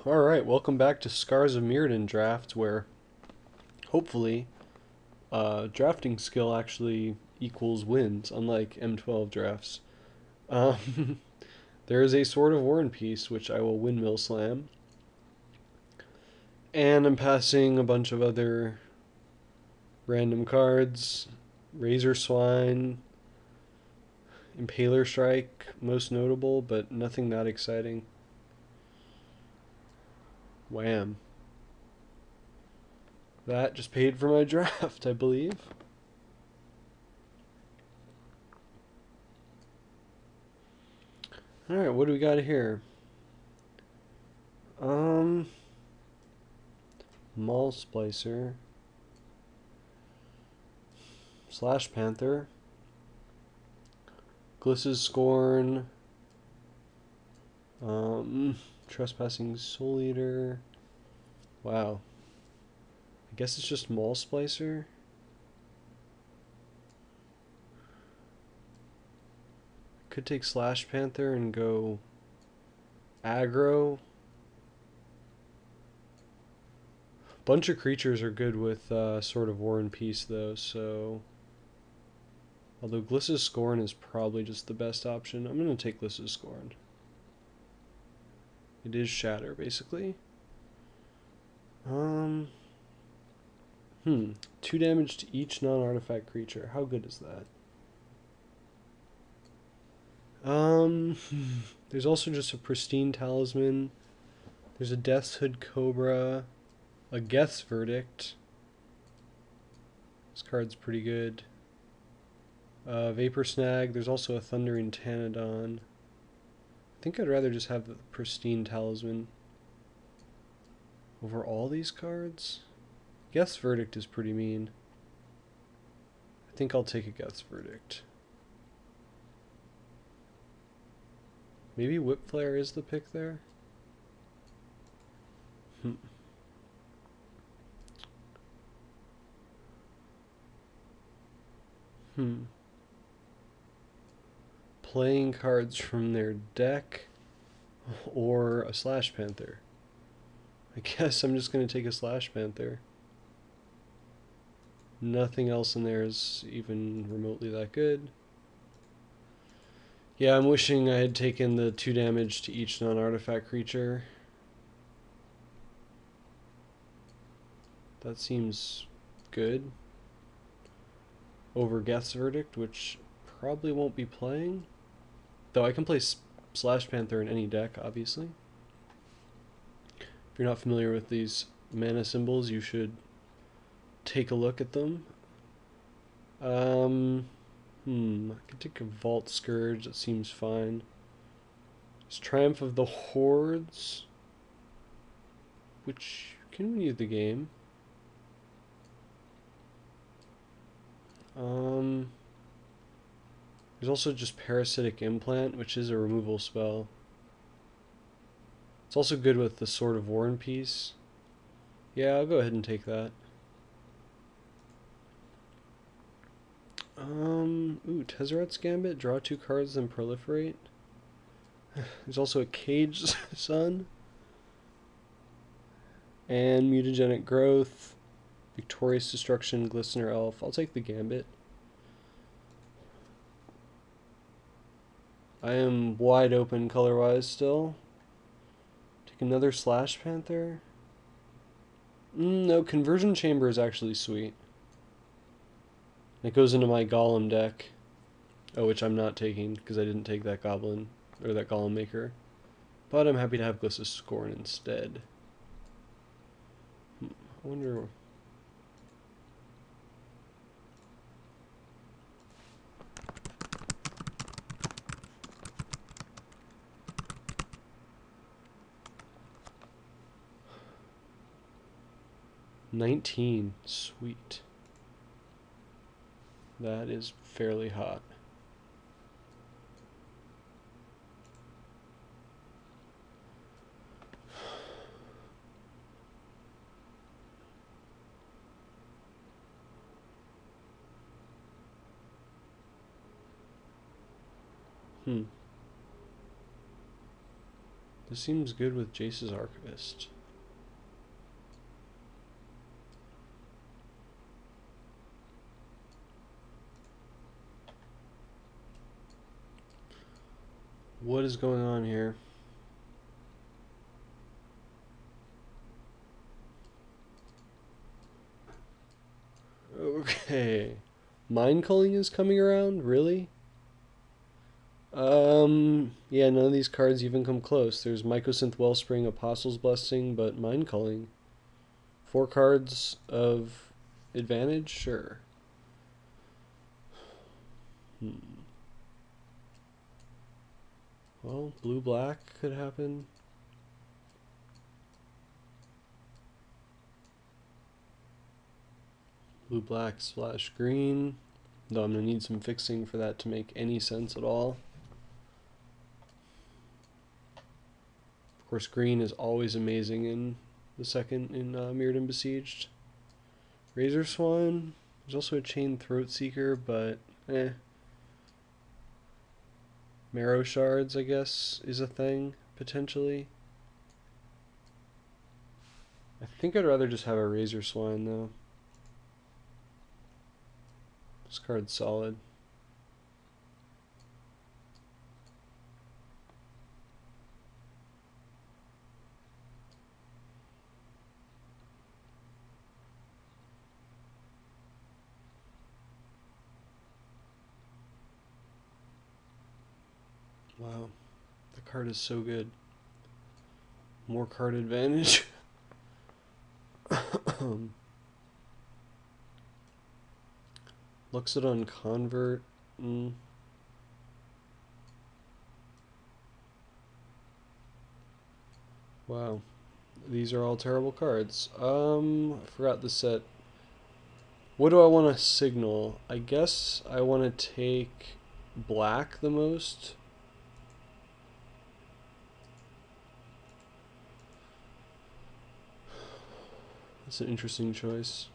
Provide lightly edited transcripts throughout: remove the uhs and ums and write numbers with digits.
Alright, welcome back to Scars of Mirrodin draft, where hopefully drafting skill actually equals wins, unlike M12 drafts. Um, there is a Sword of War and Peace, which I will windmill slam, and I'm passing a bunch of other random cards. Razor Swine, Impaler Strike, most notable, but nothing that exciting. Wham. That just paid for my draft, I believe. Alright, what do we got here? Um, Maul Splicer, Slash Panther, Gliss's Scorn, Trespassing Soul Eater. Wow. I guess it's just Maul Splicer. Could take Slash Panther and go aggro. Bunch of creatures are good with Sword of War and Peace though, so although Gliss's Scorn is probably just the best option, I'm gonna take Gliss's Scorn. It is Shatter, basically. 2 damage to each non-artifact creature. How good is that? There's also just a Pristine Talisman. There's a Death's Hood Cobra. A Geth's Verdict. This card's pretty good. Vapor Snag. There's also a Thundering Tanadon. I think I'd rather just have the Pristine Talisman over all these cards. Geth's Verdict is pretty mean. I think I'll take a Geth's Verdict. Maybe Whip Flare is the pick there? Playing cards from their deck or a Slash Panther. I guess I'm just going to take a Slash Panther. Nothing else in there is even remotely that good. Yeah, I'm wishing I had taken the 2 damage to each non-artifact creature. That seems good. Over Geth's Verdict, which probably won't be playing. Though I can play Slash Panther in any deck, obviously. If you're not familiar with these mana symbols, you should take a look at them. I could take a Vault Scourge, that seems fine. There's Triumph of the Hordes, which can win you the game. There's also just Parasitic Implant, which is a removal spell. It's also good with the Sword of War and Peace. Yeah, I'll go ahead and take that. Tezzeret's Gambit, draw 2 cards, then proliferate. There's also a Cage Sun. And Mutagenic Growth, Victorious Destruction, Glistener Elf. I'll take the Gambit. I am wide open color-wise still. Take another Slash Panther. No, Conversion Chamber is actually sweet. It goes into my Golem deck. Oh, which I'm not taking because I didn't take that Goblin, or that Golem Maker. But I'm happy to have Gliss's Scorn instead. I wonder... $19. Sweet. That is fairly hot. This seems good with Jace's Archivist. What is going on here? Okay. Mindculling is coming around? Really? Yeah, none of these cards even come close. There's Mycosynth Wellspring, Apostle's Blessing, but Mindculling. 4 cards of advantage? Sure. Well, blue-black could happen. Blue-black splash green. Though I'm going to need some fixing for that to make any sense at all. Of course, green is always amazing in the second in Mirrored and Besieged. Razor Swan. There's also a Chain Throat Seeker, but Marrow Shards, I guess, is a thing, potentially. I think I'd rather just have a Razor Swine, though. This card's solid. Wow, the card is so good. More card advantage. Luxodon Convert. Wow, these are all terrible cards. I forgot the set. What do I want to signal? I guess I want to take black the most. That's an interesting choice.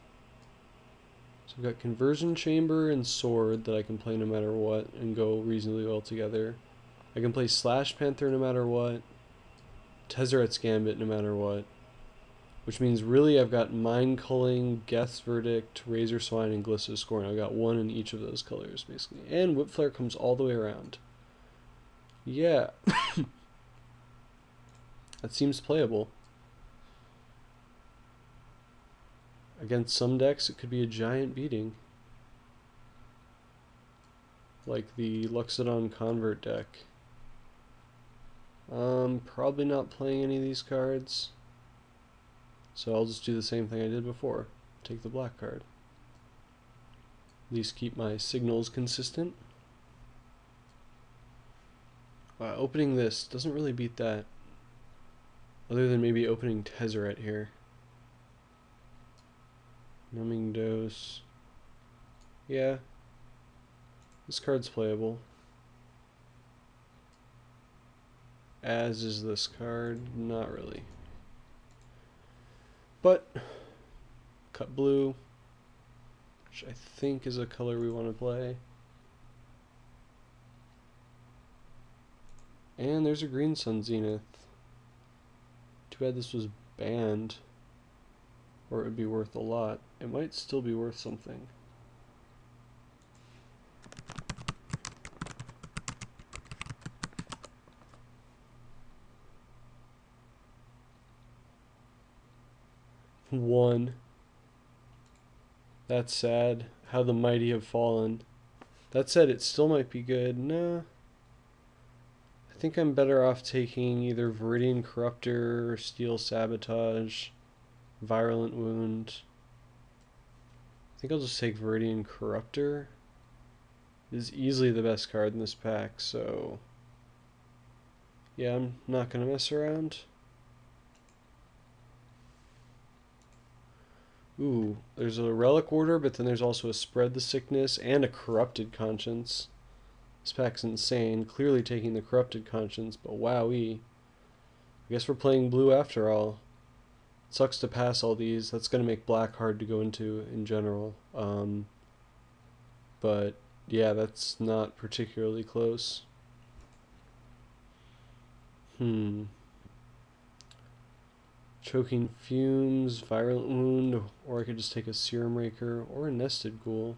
So I've got Conversion Chamber and Sword that I can play no matter what and go reasonably well together. I can play Slash Panther no matter what. Tezzeret's Gambit no matter what. Which means really I've got Mindculling, Geth's Verdict, Razor Swine, and Glisso Scorn. I've got one in each of those colors basically. And Whip Flare comes all the way around. Yeah. That seems playable. Against some decks, it could be a giant beating. Like the Luxodon Convert deck. Probably not playing any of these cards. So I'll just do the same thing I did before. Take the black card. At least keep my signals consistent. Opening this doesn't really beat that. Other than maybe opening Tezzeret here. Numbing Dose. Yeah. This card's playable. As is this card. Not really. But cut blue, which I think is a color we want to play. And there's a Green Sun Zenith. Too bad this was banned, or it would be worth a lot. It might still be worth something. One. That's sad. How the mighty have fallen. That said, it still might be good. Nah. I think I'm better off taking either Viridian Corruptor or Steel Sabotage. Virulent Wound. I think I'll just take Viridian Corruptor. It is easily the best card in this pack, so yeah, I'm not going to mess around. Ooh, there's a Relic Order, but then there's also a Spread the Sickness and a Corrupted Conscience. This pack's insane, clearly taking the Corrupted Conscience, but wowee. I guess we're playing blue after all. It sucks to pass all these. That's going to make black hard to go into in general. But yeah, that's not particularly close. Choking Fumes, Virulent Wound, or I could just take a Serum Raker or a Nested Ghoul.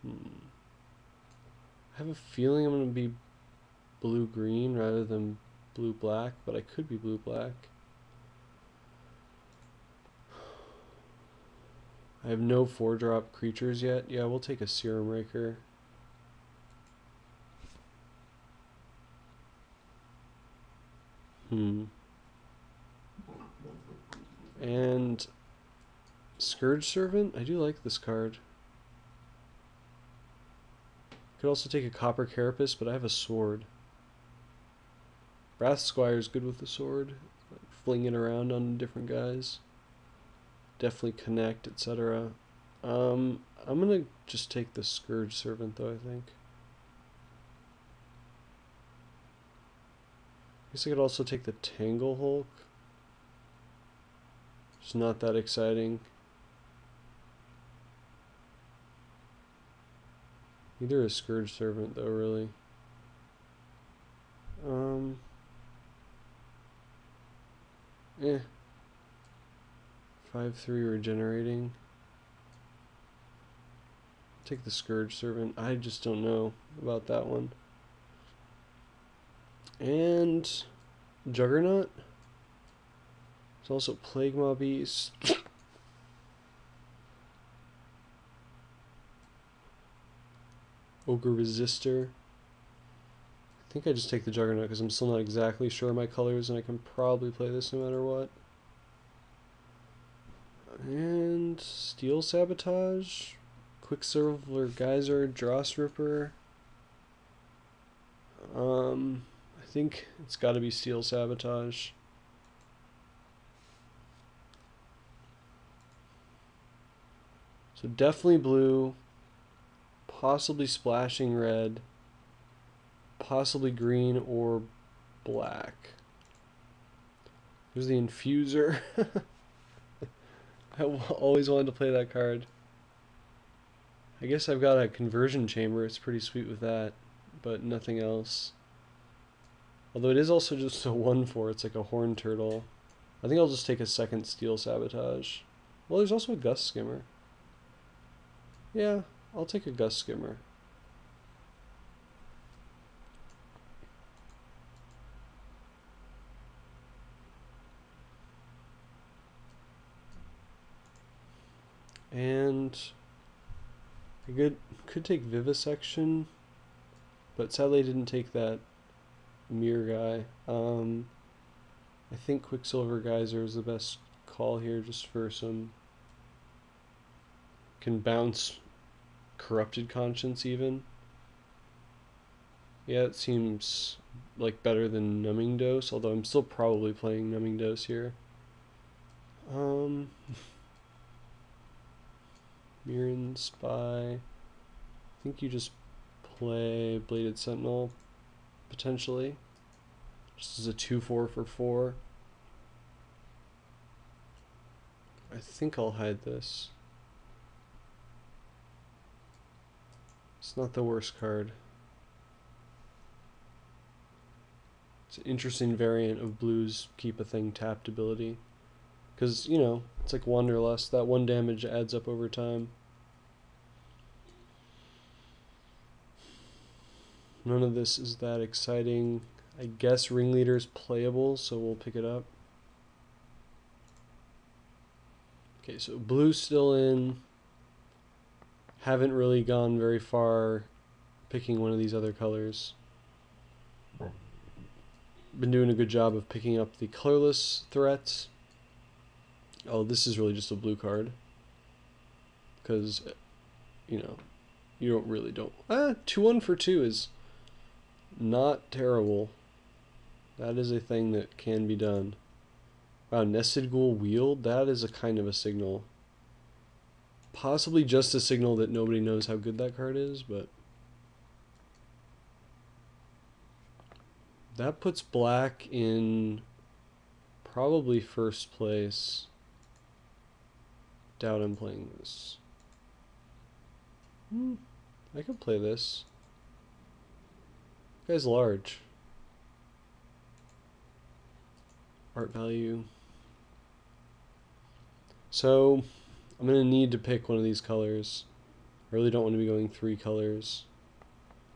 I have a feeling I'm going to be blue-green rather than blue-black, but I could be blue-black. I have no 4-drop creatures yet. Yeah, we'll take a Serum Raker. And Scourge Servant? I do like this card. Could also take a Copper Carapace, but I have a sword. Wrath Squire's good with the sword. Fling it around on different guys. Definitely connect, etc. I'm gonna just take the Scourge Servant though, I think. I guess I could also take the Tangle Hulk. It's not that exciting. Either a Scourge Servant though, really. 5/3 regenerating. Take the Scourge Servant. I just don't know about that one. And Juggernaut. There's also Plague Maw Beast. Ogre Resistor. I think I just take the Juggernaut because I'm still not exactly sure of my colors and I can probably play this no matter what. And Steel Sabotage. Quicksilver Geyser, Dross Ripper. I think it's got to be Steel Sabotage. So definitely blue, possibly splashing red, possibly green or black. There's the Infuser. I always wanted to play that card. I guess I've got a Conversion Chamber, it's pretty sweet with that, but nothing else. Although it is also just a 1/4, it's like a Horn Turtle. I think I'll just take a second Steel Sabotage. Well, there's also a Gust Skimmer. Yeah, I'll take a Gust Skimmer. And I could take Vivisection, but sadly I didn't take that Mirror guy. I think Quicksilver Geyser is the best call here, just for some... Can bounce Corrupted Conscience even. Yeah, it seems like better than Numbing Dose, although I'm still probably playing Numbing Dose here. Mirren Spy. I think you just play Bladed Sentinel, potentially. Just as a 2/4 for 4. I think I'll hide this. It's not the worst card. It's an interesting variant of blue's keep a thing tapped ability. Because, you know, it's like Wanderlust. That 1 damage adds up over time. None of this is that exciting. I guess Ringleader's playable, so we'll pick it up. Okay, so blue's still in. Haven't really gone very far picking one of these other colors. Been doing a good job of picking up the colorless threats. Oh, this is really just a blue card. Because, you know, you don't... 2/1 for 2 is not terrible. That is a thing that can be done. Wow, Nested Ghoul Wield, that is a kind of a signal. Possibly just a signal that nobody knows how good that card is, but... That puts black in probably first place. Doubt I'm playing this. I could play this. Guy's large. art value. So I'm going to need to pick one of these colors. I really don't want to be going 3 colors.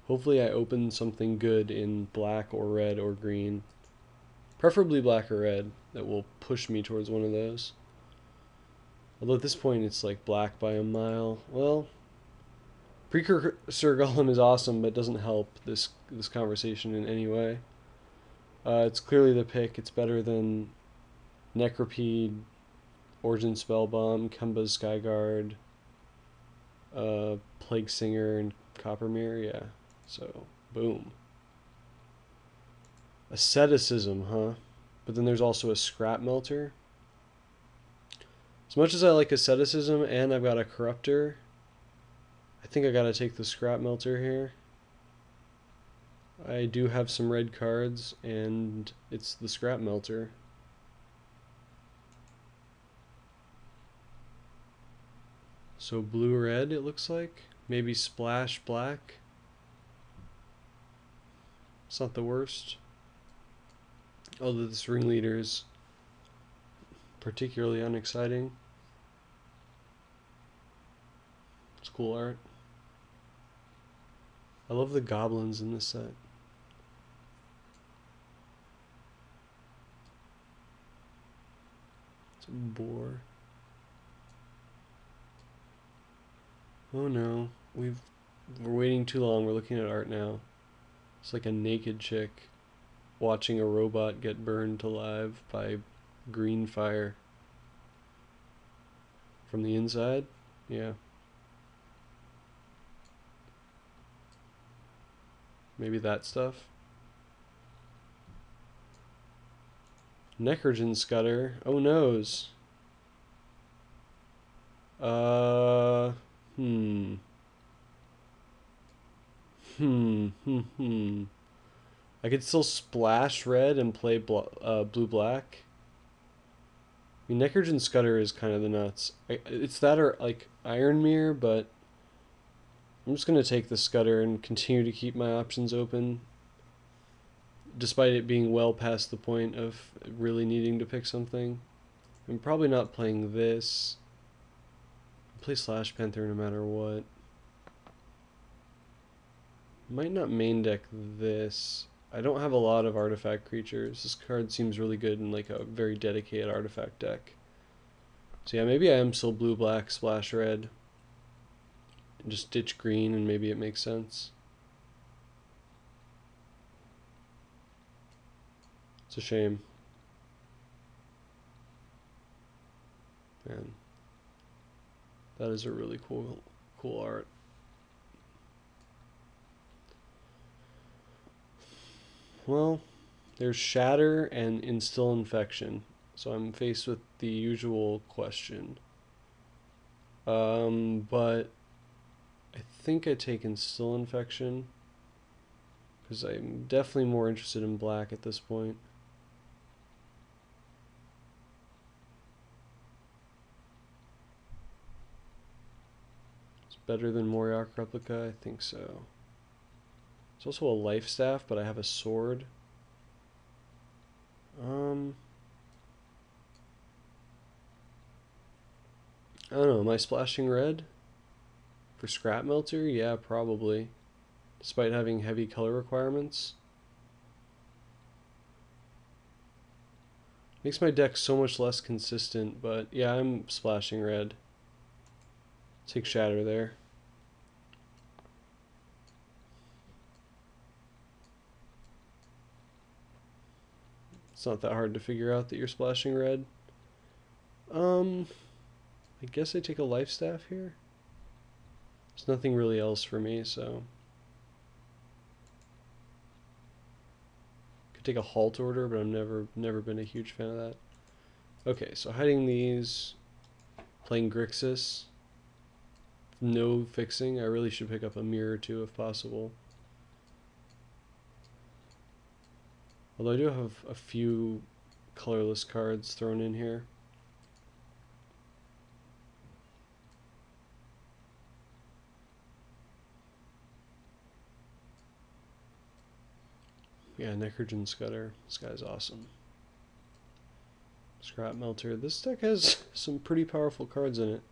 Hopefully I open something good in black or red or green. Preferably black or red that will push me towards one of those. Although at this point it's like black by a mile. Well, Precursor Golem is awesome, but doesn't help this conversation in any way. It's clearly the pick. It's better than Necropede, Origin Spellbomb, Kemba's Skyguard, Plague Singer, and Coppermere. Yeah, so boom. Asceticism, huh? But then there's also a Scrap Melter. As much as I like Asceticism and I've got a Corruptor, I think I gotta take the Scrap Melter here. I do have some red cards, and it's the Scrap Melter. So blue-red, it looks like. Maybe splash black. It's not the worst. Although this ringleader is particularly unexciting. It's cool art. I love the goblins in this set. It's a boar. Oh no, we're waiting too long. We're looking at art now. It's like a naked chick watching a robot get burned alive by green fire. From the inside? Yeah. Maybe that stuff. Necrogen Scudder. Oh noes. Hmm. I could still splash red and play blue-black. I mean, Necrogen Scudder is kind of the nuts. It's that or, like, Iron Mirror, but I'm just going to take the Scudder and continue to keep my options open, despite it being well past the point of really needing to pick something. I'm probably not playing this. I'll play Slash Panther no matter what. Might not main deck this. I don't have a lot of artifact creatures. This card seems really good in like a very dedicated artifact deck. So yeah, maybe I am still blue-black, splash red. And just ditch green and maybe it makes sense. It's a shame. Man. That is a really cool art. Well, there's Shatter and Instill Infection. So I'm faced with the usual question. But I think I take Instill Infection, because I'm definitely more interested in black at this point. It's better than Moriark Replica, I think so. It's also a life staff, but I have a sword. I don't know, am I splashing red? For Scrap Melter? Yeah, probably. Despite having heavy color requirements. Makes my deck so much less consistent, but yeah, I'm splashing red. Take Shatter there. It's not that hard to figure out that you're splashing red. I guess I take a life staff here. There's nothing really else for me, so could take a halt order, but I've never been a huge fan of that. Okay, so hiding these, playing Grixis. No fixing. I really should pick up a mirror or two if possible. Although I do have a few colorless cards thrown in here. Yeah, Necrogen Scudder. This guy's awesome. Scrap Melter. This deck has some pretty powerful cards in it.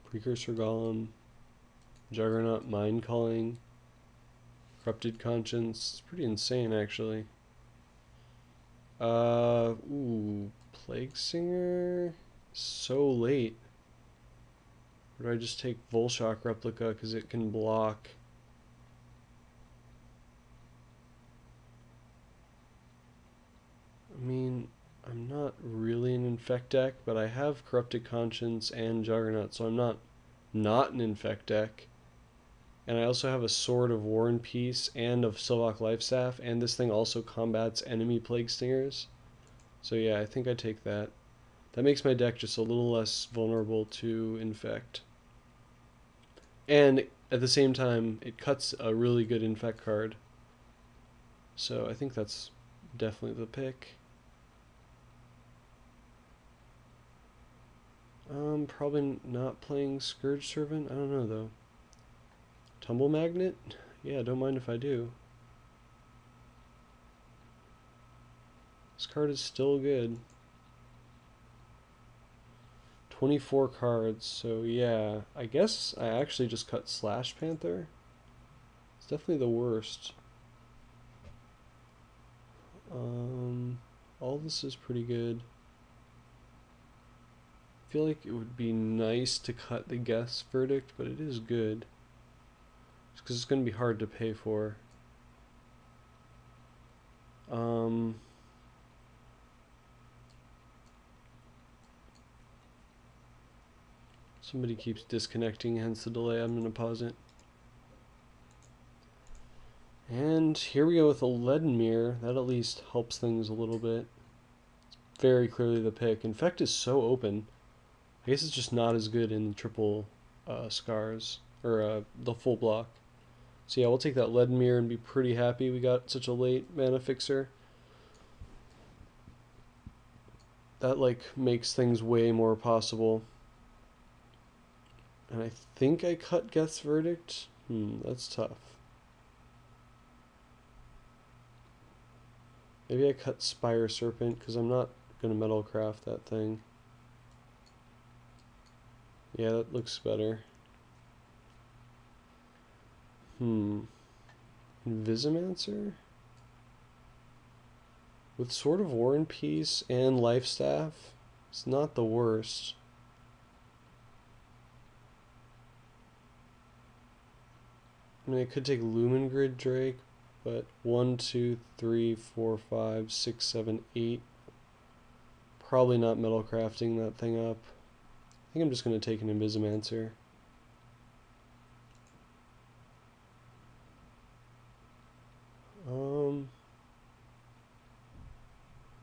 Precursor Golem, Juggernaut, Mindculling, Corrupted Conscience. It's pretty insane, actually. Ooh, Plague Singer. So late. Or do I just take Volshock Replica because it can block? I mean, I'm not really an Infect deck, but I have Corrupted Conscience and Juggernaut, so I'm not an Infect deck. And I also have a Sword of War and Peace and a Sylvok Lifestaff, and this thing also combats enemy Plague Stingers. So yeah, I think I take that. That makes my deck just a little less vulnerable to Infect. And at the same time, it cuts a really good Infect card. So I think that's definitely the pick. Probably not playing Scourge Servant. I don't know though. Tumble Magnet? Yeah, don't mind if I do. This card is still good. 24 cards, so yeah. I guess I actually just cut Slash Panther. It's definitely the worst. All this is pretty good. I feel like it would be nice to cut the Guess Verdict, but it is good. Just because it's going to be hard to pay for. Somebody keeps disconnecting, hence the delay. I'm going to pause it. And here we go with a Leaden Mirror. That at least helps things a little bit. It's very clearly the pick. Infect is so open. I guess it's just not as good in the triple scars, or the full block. So yeah, we'll take that Leaden Mirror and be pretty happy we got such a late mana fixer. That like makes things way more possible. And I think I cut Geth's Verdict. That's tough. Maybe I cut Spire Serpent because I'm not going to Metalcraft that thing. Yeah, that looks better. Invisimancer? With Sword of War and Peace and Lifestaff, it's not the worst. I mean, I could take Lumen Grid Drake, but 1, 2, 3, 4, 5, 6, 7, 8. Probably not Metalcrafting that thing up. I think I'm just going to take an Invisimancer.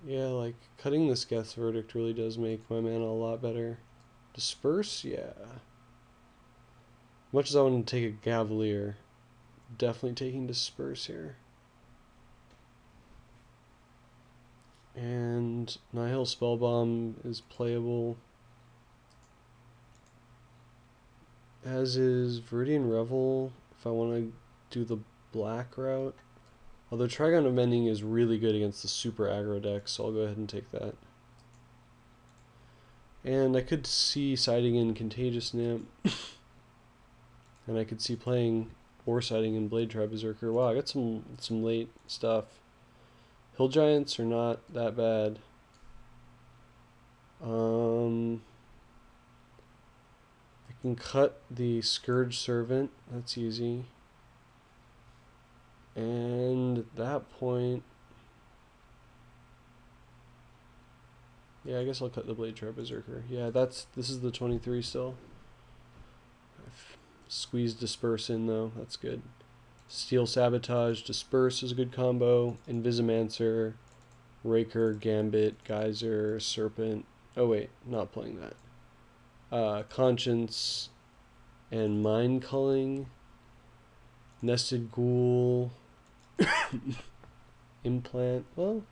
Yeah, like, cutting this Geth's Verdict really does make my mana a lot better. Disperse? Yeah. Much as I want to take a Gavalier, definitely taking Disperse here. And Nihil Spellbomb is playable, as is Viridian Revel if I want to do the black route. Although Trigon of Mending is really good against the super aggro deck, so I'll go ahead and take that. And I could see siding in Contagious Nymph. And I could see playing or siding in Blade Tribe Berserker. Wow, I got some late stuff. Hill Giants are not that bad. I can cut the Scourge Servant. That's easy. And at that point, yeah, I guess I'll cut the Blade Tribe Berserker. Yeah, this is the 23 still. I've squeezed Disperse in though. That's good. Steel Sabotage, Disperse is a good combo. Invisimancer, Raker, Gambit, Geyser, Serpent. Oh wait, not playing that. Conscience and Mindculling. Nested Ghoul. Implant. Well,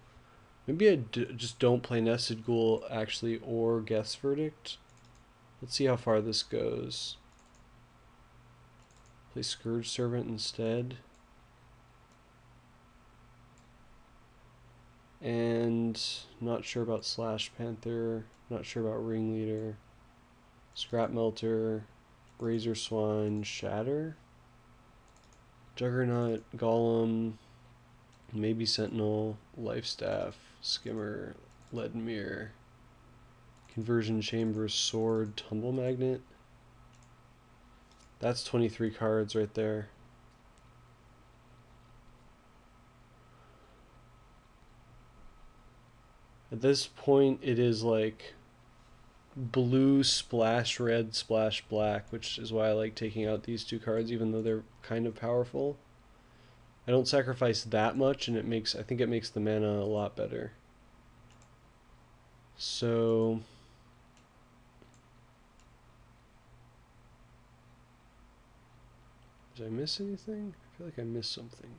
maybe I just don't play Nested Ghoul actually, or Guess Verdict. Let's see how far this goes. Play Scourge Servant instead. And not sure about Slash Panther, not sure about Ringleader, Scrap Melter, Razor Swine, Shatter, Juggernaut, Golem, maybe Sentinel, Lifestaff, Skimmer, Leadmere, Conversion Chamber, Sword, Tumble Magnet. That's 23 cards right there. At this point, it is like blue splash red splash black, which is why I like taking out these two cards, even though they're kind of powerful. I don't sacrifice that much, and I think it makes the mana a lot better. So did I miss anything? I feel like I missed something.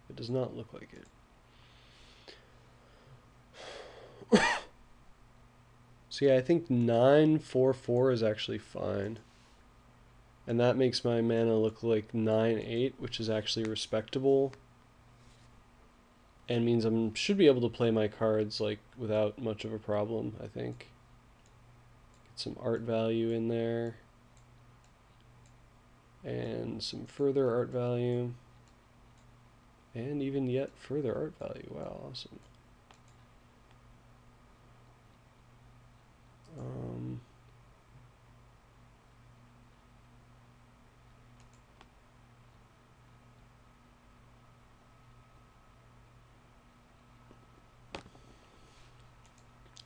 It does not look like it. So yeah, I think 9/4/4 is actually fine. And that makes my mana look like 9/8, which is actually respectable. And means I should be able to play my cards like without much of a problem, I think. Get some art value in there. And some further art value. And even yet further art value. Wow, awesome.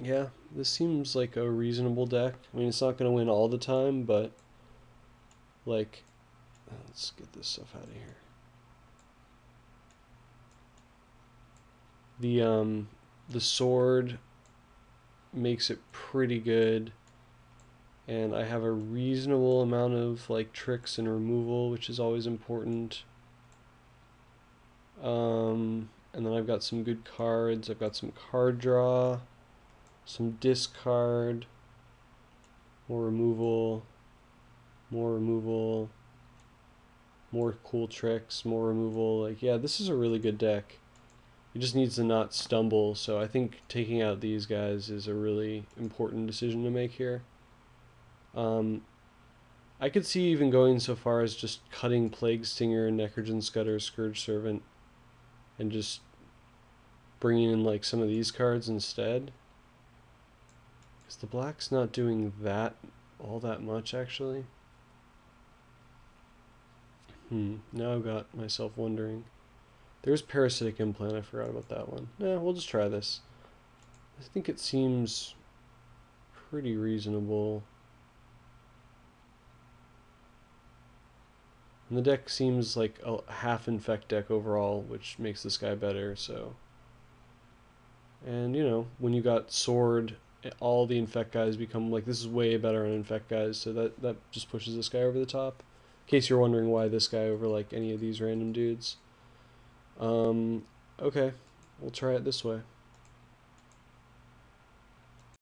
Yeah, this seems like a reasonable deck. I mean, it's not going to win all the time, but like, let's get this stuff out of here. The sword makes it pretty good, and I have a reasonable amount of like tricks and removal, which is always important. And then I've got some good cards. I've got some card draw, some discard, more removal, more removal, more cool tricks, more removal. Like, yeah, this is a really good deck. It just needs to not stumble, so I think taking out these guys is a really important decision to make here. I could see even going so far as just cutting Plague Stinger, Necrogen Scudder, Scourge Servant, and just bringing in like some of these cards instead. Because the black's not doing that all that much, actually. Now I've got myself wondering. There's Parasitic Implant, I forgot about that one. We'll just try this. I think it seems pretty reasonable. And the deck seems like a half infect deck overall, which makes this guy better, so. And, you know, when you got sword, all the infect guys become, like, this is way better on infect guys, so that just pushes this guy over the top. In case you're wondering why this guy over, like, any of these random dudes. Okay, we'll try it this way.